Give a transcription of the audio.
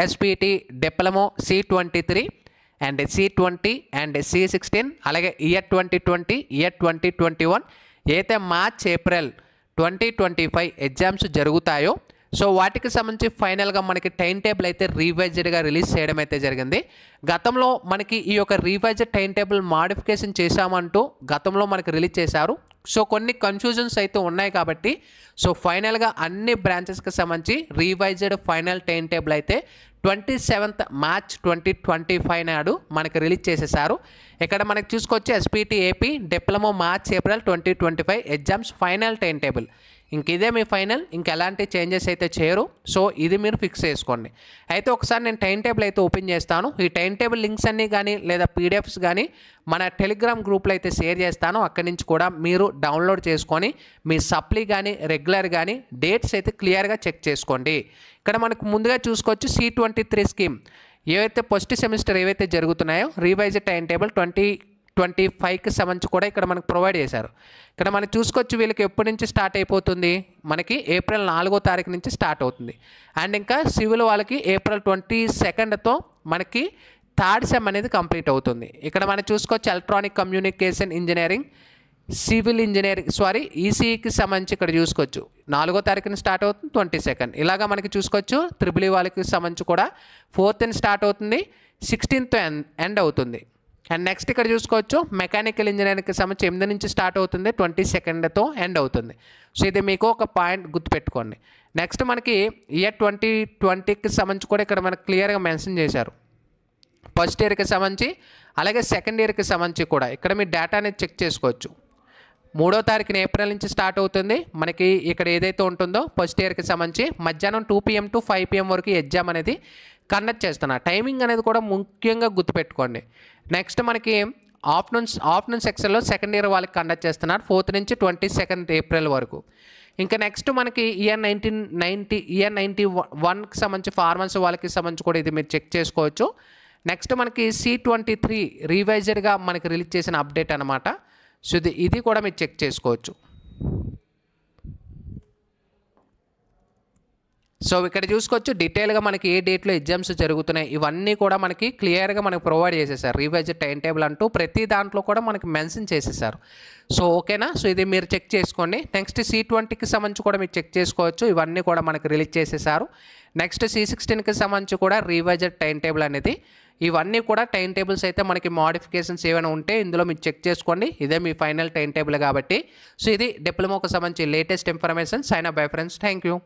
SPT diploma C23 and C20 and C16 అలాగే year 2020 year 2021 అయితే March April 2025 exams జరుగుతాయో so వాటికి సంబంధించి ఫైనల్గా మనకి టైం టేబుల్ అయితే రీవైజ్డ్గా రిలీజ్ చేయడం అయితే జరిగింది. గతంలో మనకి ఈ యొక్క రివైజ్డ్ టైం టేబుల్ మాడిఫికేషన్ చేశామంటూ గతంలో మనకి రిలీజ్ చేశారు. సో కొన్ని కన్ఫ్యూజన్స్ అయితే ఉన్నాయి కాబట్టి సో ఫైనల్గా అన్ని బ్రాంచెస్కి సంబంధించి రివైజ్డ్ ఫైనల్ టైం టేబుల్ అయితే 27th మార్చ్ 2025 నాడు మనకి రిలీజ్ చేసేసారు. ఇక్కడ మనకి చూసుకోవచ్చు SPT AP diploma March April 2025 exams final time table. ఇంక ఇదే మీ ఫైనల్, ఇంకెలాంటి చేంజెస్ అయితే చేయరు. సో ఇది మీరు ఫిక్స్ చేసుకోండి. అయితే ఒకసారి నేను టైం టేబుల్ అయితే ఓపెన్ చేస్తాను. ఈ టైం టేబుల్ లింక్స్ అన్నీ కానీ లేదా పీడిఎఫ్స్ కానీ మన టెలిగ్రామ్ గ్రూప్లో అయితే షేర్ చేస్తాను. అక్కడి నుంచి కూడా మీరు డౌన్లోడ్ చేసుకొని మీ సప్లీ కానీ రెగ్యులర్ కానీ డేట్స్ అయితే క్లియర్గా చెక్ చేసుకోండి. ఇక్కడ మనకు ముందుగా చూసుకోవచ్చు C23 స్కీమ్ ఏవైతే ఫస్ట్ సెమిస్టర్ ఏవైతే జరుగుతున్నాయో రివైజ్డ్ టైం టేబుల్ 2025కి సంబంధించి కూడా ఇక్కడ మనకు ప్రొవైడ్ చేశారు. ఇక్కడ మనం చూసుకోవచ్చు వీళ్ళకి ఎప్పటి నుంచి స్టార్ట్ అయిపోతుంది, మనకి ఏప్రిల్ 4వ తారీఖు నుంచి స్టార్ట్ అవుతుంది. అండ్ ఇంకా సివిల్ వాళ్ళకి ఏప్రిల్ 22తో మనకి థర్డ్ సెమ్ అనేది కంప్లీట్ అవుతుంది. ఇక్కడ మనం చూసుకోవచ్చు electronic communication engineering, civil engineering ఈసీఈకి సంబంధించి ఇక్కడ చూసుకోవచ్చు 4వ తారీఖున స్టార్ట్ అవుతుంది 22. ఇలాగా మనకి చూసుకోవచ్చు త్రిబుల్ వాళ్ళకి సంబంధించి కూడా 4th స్టార్ట్ అవుతుంది 16th ఎండ్ అవుతుంది. అండ్ నెక్స్ట్ ఇక్కడ చూసుకోవచ్చు మెకానికల్ ఇంజనీరింగ్కి సంబంధించి 8 నుంచి స్టార్ట్ అవుతుంది 22తో ఎండ్ అవుతుంది. సో ఇది మీకు ఒక పాయింట్ గుర్తుపెట్టుకోండి. నెక్స్ట్ మనకి ఇయర్ 2020కి సంబంధించి కూడా ఇక్కడ మనకు క్లియర్గా మెన్షన్ చేశారు. ఫస్ట్ ఇయర్కి సంబంధించి అలాగే సెకండ్ ఇయర్కి సంబంధించి కూడా ఇక్కడ మీ డేటా అనేది చెక్ చేసుకోవచ్చు. 3వ తారీఖున ఏప్రిల్ నుంచి స్టార్ట్ అవుతుంది మనకి ఇక్కడ ఏదైతే ఉంటుందో ఫస్ట్ ఇయర్కి సంబంధించి మధ్యాహ్నం 2 PM to 5 PM వరకు ఎగ్జామ్ అనేది కండక్ట్ చేస్తున్నారు. టైమింగ్ అనేది కూడా ముఖ్యంగా గుర్తుపెట్టుకోండి. నెక్స్ట్ మనకి ఆఫ్టర్నూన్ సెక్షన్లో సెకండ్ ఇయర్ వాళ్ళకి కండక్ట్ చేస్తున్నారు 4th నుంచి 22 ఏప్రిల్ వరకు. ఇంకా నెక్స్ట్ మనకి ఇయర్ 91కి సంబంధించి ఫార్మల్స్ వాళ్ళకి సంబంధించి కూడా ఇది మీరు చెక్ చేసుకోవచ్చు. నెక్స్ట్ మనకి C23 రివైజ్డ్గా మనకి రిలీజ్ చేసిన అప్డేట్ అనమాట. సో ఇది కూడా మీరు చెక్ చేసుకోవచ్చు. సో ఇక్కడ చూసుకోవచ్చు డీటెయిల్గా మనకి ఏ డేట్లో ఎగ్జామ్స్ జరుగుతున్నాయి ఇవన్నీ కూడా మనకి క్లియర్గా మనకు ప్రొవైడ్ చేసేసారు. రివైజ్డ్ టైం టేబుల్ అంటూ ప్రతి దాంట్లో కూడా మనకి మెన్షన్ చేసేసారు. సో ఓకేనా, సో ఇది మీరు చెక్ చేసుకోండి. నెక్స్ట్ C20కి సంబంధించి కూడా మీరు చెక్ చేసుకోవచ్చు, ఇవన్నీ కూడా మనకి రిలీజ్ చేసేసారు. నెక్స్ట్ C16కి సంబంధించి కూడా రివైజ్డ్ టైం టేబుల్ అనేది ఇవన్నీ కూడా టైం టేబుల్స్ అయితే మనకి మోడిఫికేషన్స్ ఏమైనా ఉంటే ఇందులో మీరు చెక్ చేసుకోండి. ఇదే మీ ఫైనల్ టైం టేబుల్ కాబట్టి. సో ఇది డిప్లొమాకు సంబంధించి latest information. Sign up bye friends. Thank you.